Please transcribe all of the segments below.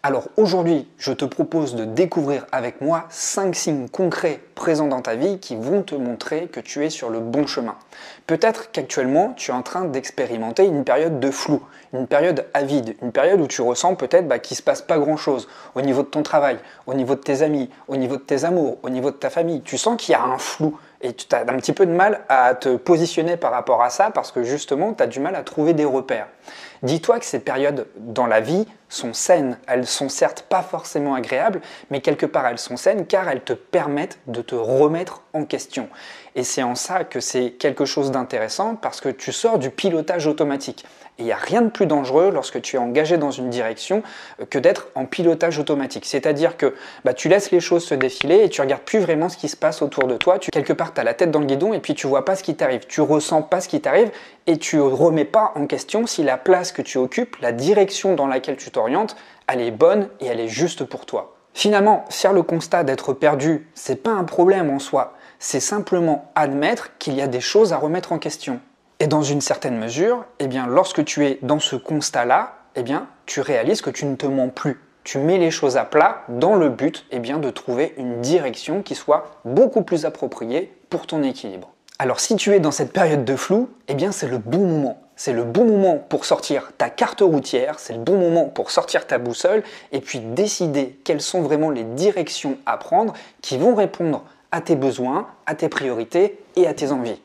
Alors aujourd'hui, je te propose de découvrir avec moi 5 signes concrets présents dans ta vie qui vont te montrer que tu es sur le bon chemin. Peut-être qu'actuellement, tu es en train d'expérimenter une période de flou, une période avide, une période où tu ressens peut-être qu'il ne se passe pas grand-chose au niveau de ton travail, au niveau de tes amis, au niveau de tes amours, au niveau de ta famille. Tu sens qu'il y a un flou et tu as un petit peu de mal à te positionner par rapport à ça parce que justement, tu as du mal à trouver des repères. Dis-toi que ces périodes dans la vie sont saines. Elles sont certes pas forcément agréables, mais quelque part elles sont saines car elles te permettent de te remettre en question. Et c'est en ça que c'est quelque chose d'intéressant parce que tu sors du pilotage automatique. Et il n'y a rien de plus dangereux lorsque tu es engagé dans une direction que d'être en pilotage automatique. C'est-à-dire que tu laisses les choses se défiler et tu ne regardes plus vraiment ce qui se passe autour de toi. Quelque part, tu as la tête dans le guidon et puis tu ne vois pas ce qui t'arrive. Tu ne ressens pas ce qui t'arrive et tu ne remets pas en question si la place que tu occupes, la direction dans laquelle tu t'orientes, elle est bonne et elle est juste pour toi. Finalement, faire le constat d'être perdu, ce n'est pas un problème en soi. C'est simplement admettre qu'il y a des choses à remettre en question. Et dans une certaine mesure, lorsque tu es dans ce constat-là, tu réalises que tu ne te mens plus. Tu mets les choses à plat dans le but de trouver une direction qui soit beaucoup plus appropriée pour ton équilibre. Alors si tu es dans cette période de flou, c'est le bon moment. C'est le bon moment pour sortir ta carte routière, c'est le bon moment pour sortir ta boussole et puis décider quelles sont vraiment les directions à prendre qui vont répondre à tes besoins, à tes priorités et à tes envies.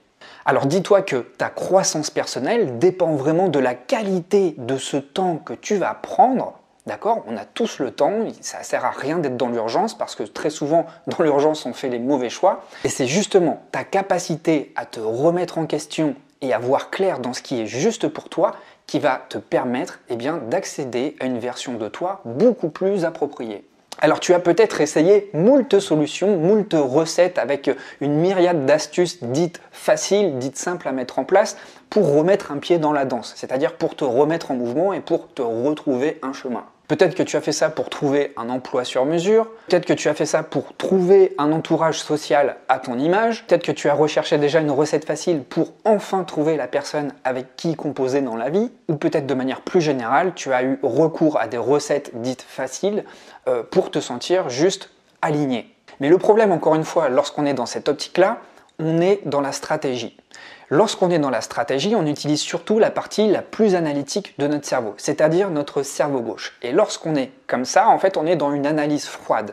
Alors dis-toi que ta croissance personnelle dépend vraiment de la qualité de ce temps que tu vas prendre. D'accord ? On a tous le temps, ça ne sert à rien d'être dans l'urgence parce que très souvent dans l'urgence on fait les mauvais choix. Et c'est justement ta capacité à te remettre en question et à voir clair dans ce qui est juste pour toi qui va te permettre d'accéder à une version de toi beaucoup plus appropriée. Alors tu as peut-être essayé moult solutions, moult recettes avec une myriade d'astuces dites faciles, dites simples à mettre en place pour remettre un pied dans la danse, c'est-à-dire pour te remettre en mouvement et pour te retrouver un chemin. Peut-être que tu as fait ça pour trouver un emploi sur mesure, peut-être que tu as fait ça pour trouver un entourage social à ton image, peut-être que tu as recherché déjà une recette facile pour enfin trouver la personne avec qui composer dans la vie, ou peut-être de manière plus générale, tu as eu recours à des recettes dites faciles pour te sentir juste aligné. Mais le problème, encore une fois, lorsqu'on est dans cette optique-là, on est dans la stratégie. Lorsqu'on est dans la stratégie, on utilise surtout la partie la plus analytique de notre cerveau, c'est-à-dire notre cerveau gauche. Et lorsqu'on est comme ça, en fait, on est dans une analyse froide.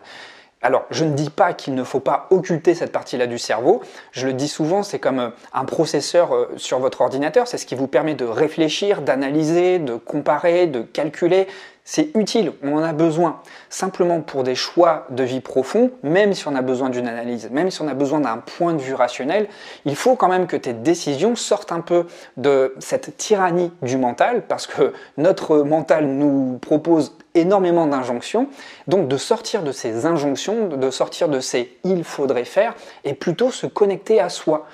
Alors, je ne dis pas qu'il ne faut pas occulter cette partie-là du cerveau. Je le dis souvent, c'est comme un processeur sur votre ordinateur. C'est ce qui vous permet de réfléchir, d'analyser, de comparer, de calculer. C'est utile, on en a besoin. Simplement pour des choix de vie profonds, même si on a besoin d'une analyse, même si on a besoin d'un point de vue rationnel, il faut quand même que tes décisions sortent un peu de cette tyrannie du mental, parce que notre mental nous propose énormément d'injonctions, donc de sortir de ces injonctions, de sortir de ces « il faudrait faire » et plutôt se connecter à soi,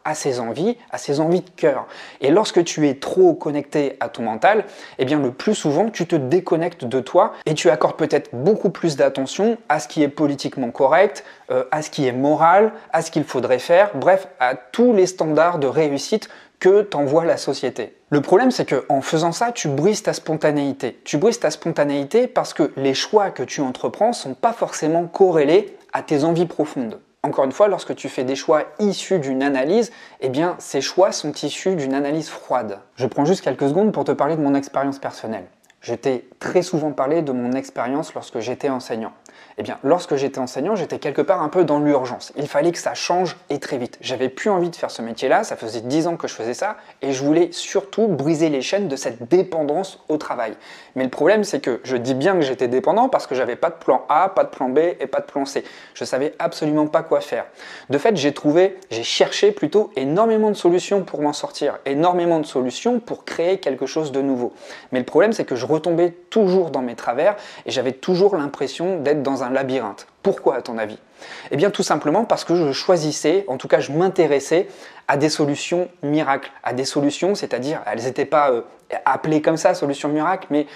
à ses envies de cœur. Et lorsque tu es trop connecté à ton mental, le plus souvent tu te déconnectes de toi et tu accordes peut-être beaucoup plus d'attention à ce qui est politiquement correct, à ce qui est moral, à ce qu'il faudrait faire, bref, à tous les standards de réussite que t'envoie la société. Le problème, c'est qu'en faisant ça, tu brises ta spontanéité. Tu brises ta spontanéité parce que les choix que tu entreprends ne sont pas forcément corrélés à tes envies profondes. Encore une fois, lorsque tu fais des choix issus d'une analyse, ces choix sont issus d'une analyse froide. Je prends juste quelques secondes pour te parler de mon expérience personnelle. Je t'ai très souvent parlé de mon expérience lorsque j'étais enseignant. Lorsque j'étais enseignant, j'étais quelque part un peu dans l'urgence. Il fallait que ça change et très vite. J'avais plus envie de faire ce métier-là, ça faisait 10 ans que je faisais ça et je voulais surtout briser les chaînes de cette dépendance au travail. Mais le problème, c'est que je dis bien que j'étais dépendant parce que j'avais pas de plan A, pas de plan B et pas de plan C. Je savais absolument pas quoi faire. De fait, j'ai cherché plutôt énormément de solutions pour m'en sortir, énormément de solutions pour créer quelque chose de nouveau. Mais le problème, c'est que je retombais toujours dans mes travers et j'avais toujours l'impression d'être dans un labyrinthe. Pourquoi à ton avis ? Eh bien tout simplement parce que je choisissais, en tout cas je m'intéressais à des solutions miracles, à des solutions, c'est-à-dire elles n'étaient pas appelées comme ça, solutions miracles, mais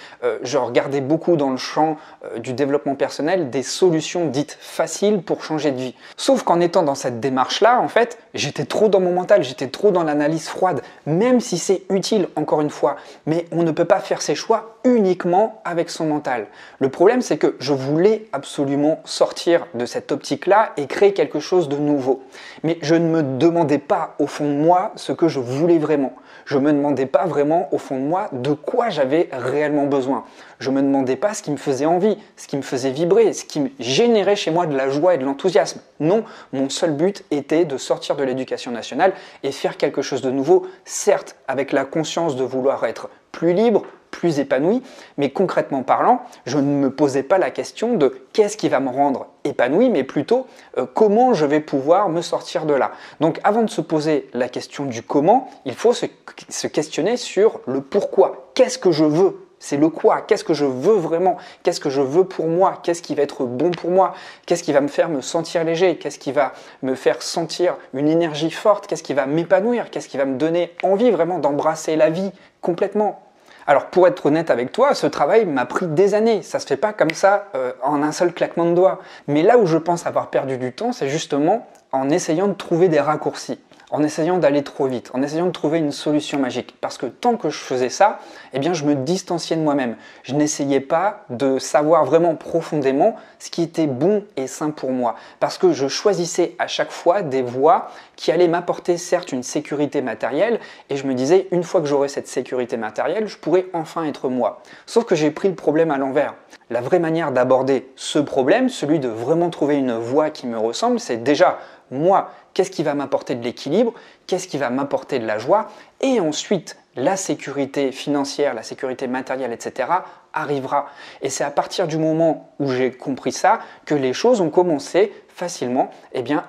je regardais beaucoup dans le champ du développement personnel des solutions dites faciles pour changer de vie. Sauf qu'en étant dans cette démarche-là, en fait, j'étais trop dans mon mental, j'étais trop dans l'analyse froide, même si c'est utile, encore une fois, mais on ne peut pas faire ses choix uniquement avec son mental. Le problème, c'est que je voulais absolument sortir de cette optique-là et créer quelque chose de nouveau. Mais je ne me demandais pas au fond de moi ce que je voulais vraiment. Je ne me demandais pas vraiment au fond de moi de quoi j'avais réellement besoin. Je ne me demandais pas ce qui me faisait envie, ce qui me faisait vibrer, ce qui générait chez moi de la joie et de l'enthousiasme. Non, mon seul but était de sortir de l'éducation nationale et faire quelque chose de nouveau, certes avec la conscience de vouloir être plus libre, plus épanoui, mais concrètement parlant, je ne me posais pas la question de qu'est-ce qui va me rendre épanoui, mais plutôt comment je vais pouvoir me sortir de là. Donc avant de se poser la question du comment, il faut se questionner sur le pourquoi. Qu'est-ce que je veux ? C'est le quoi, qu'est-ce que je veux vraiment, qu'est-ce que je veux pour moi, qu'est-ce qui va être bon pour moi, qu'est-ce qui va me faire me sentir léger, qu'est-ce qui va me faire sentir une énergie forte, qu'est-ce qui va m'épanouir, qu'est-ce qui va me donner envie vraiment d'embrasser la vie complètement. Alors pour être honnête avec toi, ce travail m'a pris des années, ça se fait pas comme ça en un seul claquement de doigts. Mais là où je pense avoir perdu du temps, c'est justement en essayant de trouver des raccourcis, en essayant d'aller trop vite, en essayant de trouver une solution magique. Parce que tant que je faisais ça, eh bien je me distanciais de moi-même. Je n'essayais pas de savoir vraiment profondément ce qui était bon et sain pour moi. Parce que je choisissais à chaque fois des voies qui allaient m'apporter certes une sécurité matérielle, et je me disais, une fois que j'aurai cette sécurité matérielle, je pourrai enfin être moi. Sauf que j'ai pris le problème à l'envers. La vraie manière d'aborder ce problème, celui de vraiment trouver une voie qui me ressemble, c'est déjà moi, qu'est-ce qui va m'apporter de l'équilibre, qu'est-ce qui va m'apporter de la joie, et ensuite la sécurité financière, la sécurité matérielle, etc. arrivera. Et c'est à partir du moment où j'ai compris ça que les choses ont commencé facilement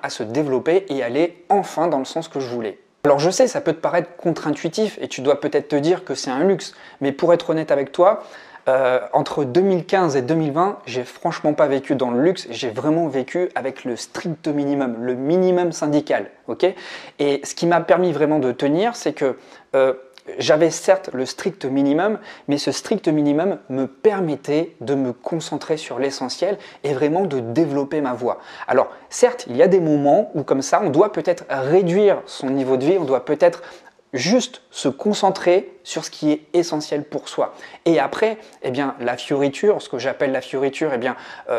à se développer et aller enfin dans le sens que je voulais. Alors je sais, ça peut te paraître contre-intuitif et tu dois peut-être te dire que c'est un luxe, mais pour être honnête avec toi, entre 2015 et 2020, j'ai franchement pas vécu dans le luxe, j'ai vraiment vécu avec le strict minimum, le minimum syndical. Okay, et ce qui m'a permis vraiment de tenir, c'est que j'avais certes le strict minimum, mais ce strict minimum me permettait de me concentrer sur l'essentiel et vraiment de développer ma voix. Alors certes, il y a des moments où comme ça, on doit peut-être réduire son niveau de vie, on doit peut-être juste se concentrer sur ce qui est essentiel pour soi. Et après, la fioriture, ce que j'appelle la fioriture,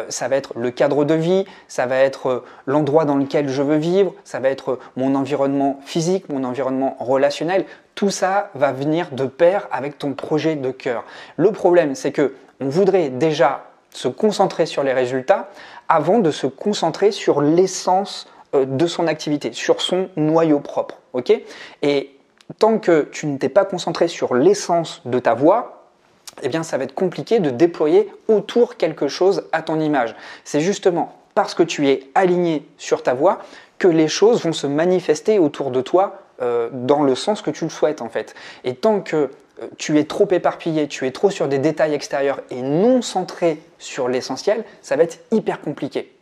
ça va être le cadre de vie, ça va être l'endroit dans lequel je veux vivre, ça va être mon environnement physique, mon environnement relationnel. Tout ça va venir de pair avec ton projet de cœur. Le problème, c'est que on voudrait déjà se concentrer sur les résultats avant de se concentrer sur l'essence de son activité, sur son noyau propre. Okay ? Et tant que tu ne t'es pas concentré sur l'essence de ta voix, ça va être compliqué de déployer autour quelque chose à ton image. C'est justement parce que tu es aligné sur ta voix que les choses vont se manifester autour de toi dans le sens que tu le souhaites en fait. Et tant que tu es trop éparpillé, tu es trop sur des détails extérieurs et non centré sur l'essentiel, ça va être hyper compliqué.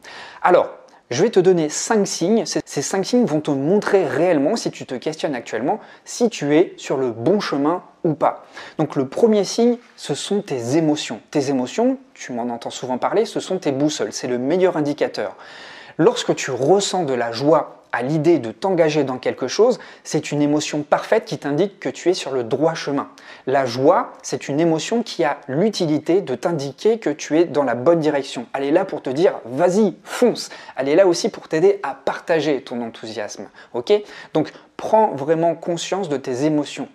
Alors, je vais te donner 5 signes. Ces 5 signes vont te montrer réellement, si tu te questionnes actuellement, si tu es sur le bon chemin ou pas. Donc le premier signe, ce sont tes émotions. Tes émotions, tu m'en entends souvent parler, ce sont tes boussoles. C'est le meilleur indicateur. Lorsque tu ressens de la joie à l'idée de t'engager dans quelque chose, c'est une émotion parfaite qui t'indique que tu es sur le droit chemin. La joie, c'est une émotion qui a l'utilité de t'indiquer que tu es dans la bonne direction. Elle est là pour te dire « vas-y, fonce ». Elle est là aussi pour t'aider à partager ton enthousiasme. Okay ? Donc, prends vraiment conscience de tes émotions.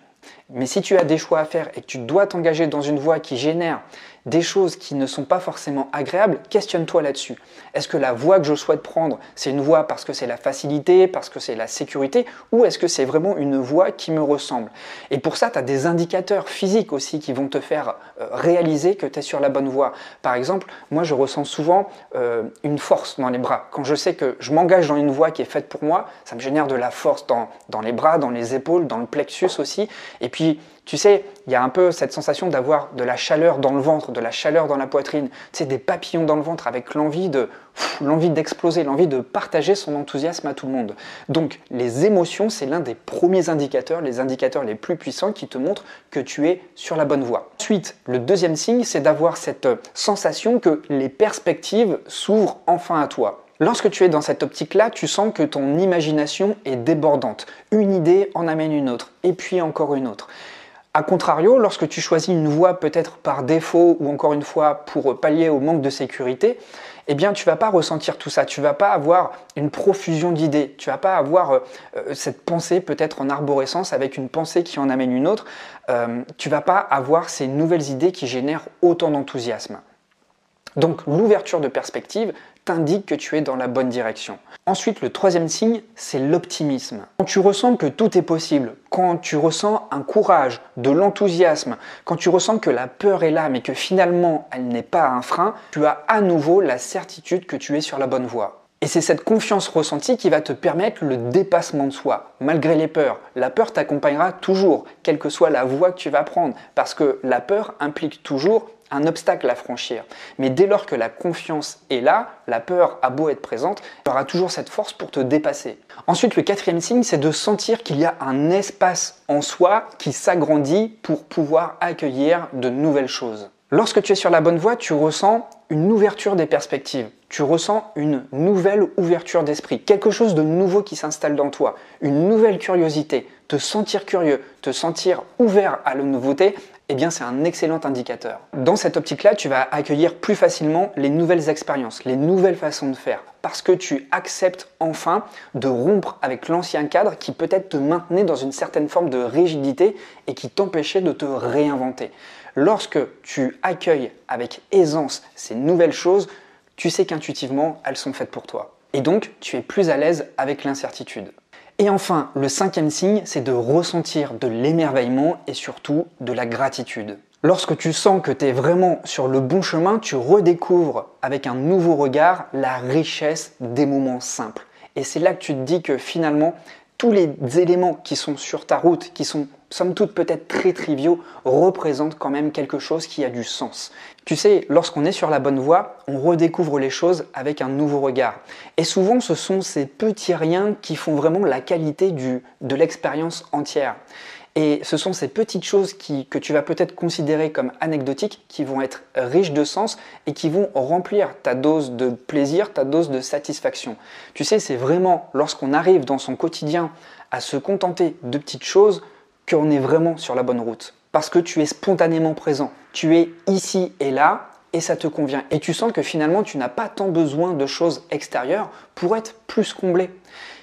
Mais si tu as des choix à faire et que tu dois t'engager dans une voie qui génère des choses qui ne sont pas forcément agréables, questionne-toi là-dessus. Est-ce que la voie que je souhaite prendre, c'est une voie parce que c'est la facilité, parce que c'est la sécurité, ou est-ce que c'est vraiment une voie qui me ressemble? Et pour ça, tu as des indicateurs physiques aussi qui vont te faire réaliser que tu es sur la bonne voie. Par exemple, moi je ressens souvent une force dans les bras. Quand je sais que je m'engage dans une voie qui est faite pour moi, ça me génère de la force dans les bras, dans les épaules, dans le plexus aussi. Et puis, Tu sais, il y a un peu cette sensation d'avoir de la chaleur dans le ventre, de la chaleur dans la poitrine, tu sais, des papillons dans le ventre avec l'envie d'exploser, l'envie de partager son enthousiasme à tout le monde. Donc, les émotions, c'est l'un des premiers indicateurs, les indicateurs les plus puissants qui te montrent que tu es sur la bonne voie. Ensuite, le deuxième signe, c'est d'avoir cette sensation que les perspectives s'ouvrent enfin à toi. Lorsque tu es dans cette optique-là, tu sens que ton imagination est débordante. Une idée en amène une autre, et puis encore une autre. A contrario, lorsque tu choisis une voie peut-être par défaut ou encore une fois pour pallier au manque de sécurité, eh bien tu ne vas pas ressentir tout ça, tu ne vas pas avoir une profusion d'idées, tu ne vas pas avoir cette pensée peut-être en arborescence avec une pensée qui en amène une autre, tu ne vas pas avoir ces nouvelles idées qui génèrent autant d'enthousiasme. Donc l'ouverture de perspective t'indique que tu es dans la bonne direction. Ensuite, le troisième signe, c'est l'optimisme. Quand tu ressens que tout est possible, quand tu ressens un courage, de l'enthousiasme, quand tu ressens que la peur est là mais que finalement elle n'est pas un frein, tu as à nouveau la certitude que tu es sur la bonne voie. Et c'est cette confiance ressentie qui va te permettre le dépassement de soi, malgré les peurs. La peur t'accompagnera toujours, quelle que soit la voie que tu vas prendre, parce que la peur implique toujours un obstacle à franchir. Mais dès lors que la confiance est là, la peur a beau être présente, tu auras toujours cette force pour te dépasser. Ensuite, le quatrième signe, c'est de sentir qu'il y a un espace en soi qui s'agrandit pour pouvoir accueillir de nouvelles choses. Lorsque tu es sur la bonne voie, tu ressens une ouverture des perspectives. Tu ressens une nouvelle ouverture d'esprit, quelque chose de nouveau qui s'installe dans toi, une nouvelle curiosité. Te sentir curieux, te sentir ouvert à la nouveauté, eh bien c'est un excellent indicateur. Dans cette optique-là, tu vas accueillir plus facilement les nouvelles expériences, les nouvelles façons de faire, parce que tu acceptes enfin de rompre avec l'ancien cadre qui peut-être te maintenait dans une certaine forme de rigidité et qui t'empêchait de te réinventer. Lorsque tu accueilles avec aisance ces nouvelles choses, tu sais qu'intuitivement, elles sont faites pour toi. Et donc, tu es plus à l'aise avec l'incertitude. Et enfin, le cinquième signe, c'est de ressentir de l'émerveillement et surtout de la gratitude. Lorsque tu sens que tu es vraiment sur le bon chemin, tu redécouvres avec un nouveau regard la richesse des moments simples. Et c'est là que tu te dis que finalement, tous les éléments qui sont sur ta route, qui sont somme toute peut-être très triviaux, représentent quand même quelque chose qui a du sens. Tu sais, lorsqu'on est sur la bonne voie, on redécouvre les choses avec un nouveau regard. Et souvent, ce sont ces petits riens qui font vraiment la qualité de l'expérience entière. Et ce sont ces petites choses que tu vas peut-être considérer comme anecdotiques qui vont être riches de sens et qui vont remplir ta dose de plaisir, ta dose de satisfaction. Tu sais, c'est vraiment lorsqu'on arrive dans son quotidien à se contenter de petites choses qu'on est vraiment sur la bonne route. Parce que tu es spontanément présent, tu es ici et là et ça te convient. Et tu sens que finalement, tu n'as pas tant besoin de choses extérieures pour être plus comblé.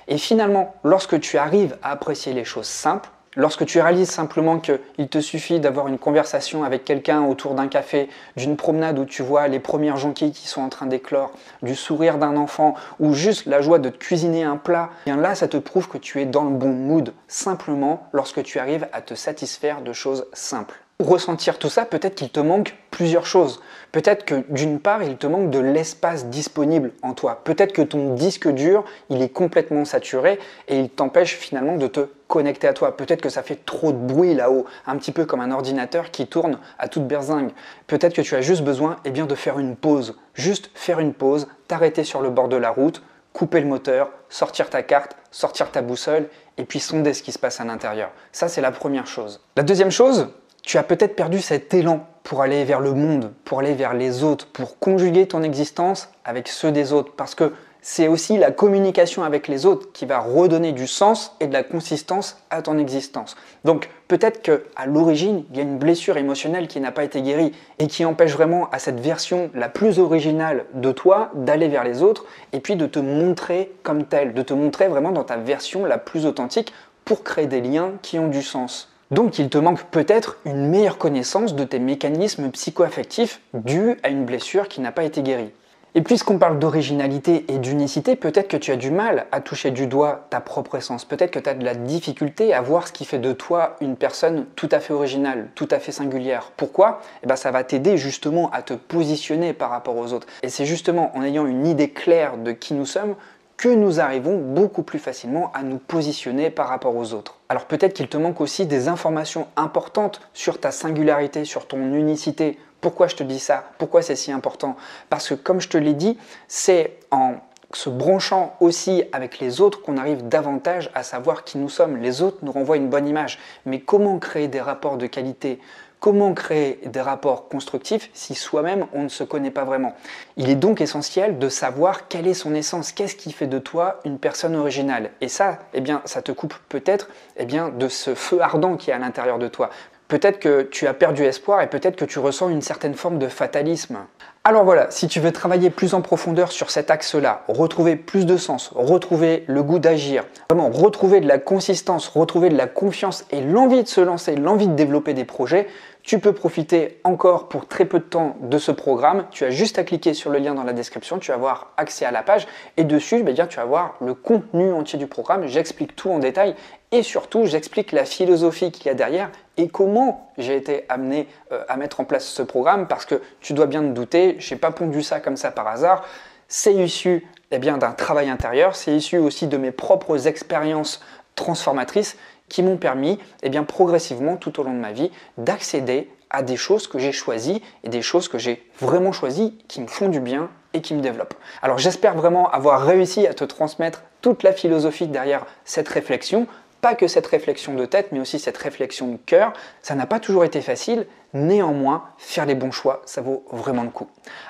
Et finalement, lorsque tu arrives à apprécier les choses simples, lorsque tu réalises simplement qu'il te suffit d'avoir une conversation avec quelqu'un autour d'un café, d'une promenade où tu vois les premières jonquilles qui sont en train d'éclore, du sourire d'un enfant ou juste la joie de te cuisiner un plat, bien là ça te prouve que tu es dans le bon mood, simplement lorsque tu arrives à te satisfaire de choses simples. Pour ressentir tout ça, peut-être qu'il te manque plusieurs choses. Peut-être que d'une part, il te manque de l'espace disponible en toi. Peut-être que ton disque dur, il est complètement saturé et il t'empêche finalement de te connecter à toi. Peut-être que ça fait trop de bruit là-haut, un petit peu comme un ordinateur qui tourne à toute berzingue. Peut-être que tu as juste besoin de faire une pause. Juste faire une pause, t'arrêter sur le bord de la route, couper le moteur, sortir ta carte, sortir ta boussole et puis sonder ce qui se passe à l'intérieur. Ça, c'est la première chose. La deuxième chose, tu as peut-être perdu cet élan pour aller vers le monde, pour aller vers les autres, pour conjuguer ton existence avec ceux des autres. Parce que c'est aussi la communication avec les autres qui va redonner du sens et de la consistance à ton existence. Donc peut-être qu'à l'origine, il y a une blessure émotionnelle qui n'a pas été guérie et qui empêche vraiment à cette version la plus originale de toi d'aller vers les autres et puis de te montrer comme tel, de te montrer vraiment dans ta version la plus authentique pour créer des liens qui ont du sens. Donc il te manque peut-être une meilleure connaissance de tes mécanismes psycho-affectifs dus à une blessure qui n'a pas été guérie. Et puisqu'on parle d'originalité et d'unicité, peut-être que tu as du mal à toucher du doigt ta propre essence. Peut-être que tu as de la difficulté à voir ce qui fait de toi une personne tout à fait originale, tout à fait singulière. Pourquoi ? Ça va t'aider justement à te positionner par rapport aux autres. Et c'est justement en ayant une idée claire de qui nous sommes que nous arrivons beaucoup plus facilement à nous positionner par rapport aux autres. Alors peut-être qu'il te manque aussi des informations importantes sur ta singularité, sur ton unicité. Pourquoi je te dis ça? Pourquoi c'est si important? Parce que comme je te l'ai dit, c'est en se branchant aussi avec les autres qu'on arrive davantage à savoir qui nous sommes. Les autres nous renvoient une bonne image. Mais comment créer des rapports de qualité? Comment créer des rapports constructifs si soi-même on ne se connaît pas vraiment? Il est donc essentiel de savoir quelle est son essence, qu'est-ce qui fait de toi une personne originale. Et ça, eh bien, ça te coupe peut-être de ce feu ardent qui est à l'intérieur de toi. Peut-être que tu as perdu espoir et peut-être que tu ressens une certaine forme de fatalisme. Alors voilà, si tu veux travailler plus en profondeur sur cet axe-là, retrouver plus de sens, retrouver le goût d'agir, vraiment retrouver de la consistance, retrouver de la confiance et l'envie de se lancer, l'envie de développer des projets, tu peux profiter encore pour très peu de temps de ce programme. Tu as juste à cliquer sur le lien dans la description, tu vas avoir accès à la page et dessus, tu vas voir le contenu entier du programme. J'explique tout en détail et surtout, j'explique la philosophie qu'il y a derrière et comment j'ai été amené à mettre en place ce programme parce que tu dois bien te douter, je n'ai pas pondu ça comme ça par hasard. C'est issu d'un travail intérieur, c'est issu aussi de mes propres expériences transformatrices qui m'ont permis progressivement tout au long de ma vie d'accéder à des choses que j'ai choisies et des choses que j'ai vraiment choisies qui me font du bien et qui me développent. Alors j'espère vraiment avoir réussi à te transmettre toute la philosophie derrière cette réflexion. Pas que cette réflexion de tête, mais aussi cette réflexion de cœur. Ça n'a pas toujours été facile, néanmoins, faire les bons choix, ça vaut vraiment le coup.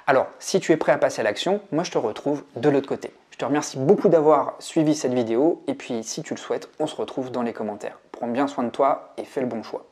Alors, si tu es prêt à passer à l'action, moi je te retrouve de l'autre côté. Je te remercie beaucoup d'avoir suivi cette vidéo, et puis si tu le souhaites, on se retrouve dans les commentaires. Prends bien soin de toi et fais le bon choix.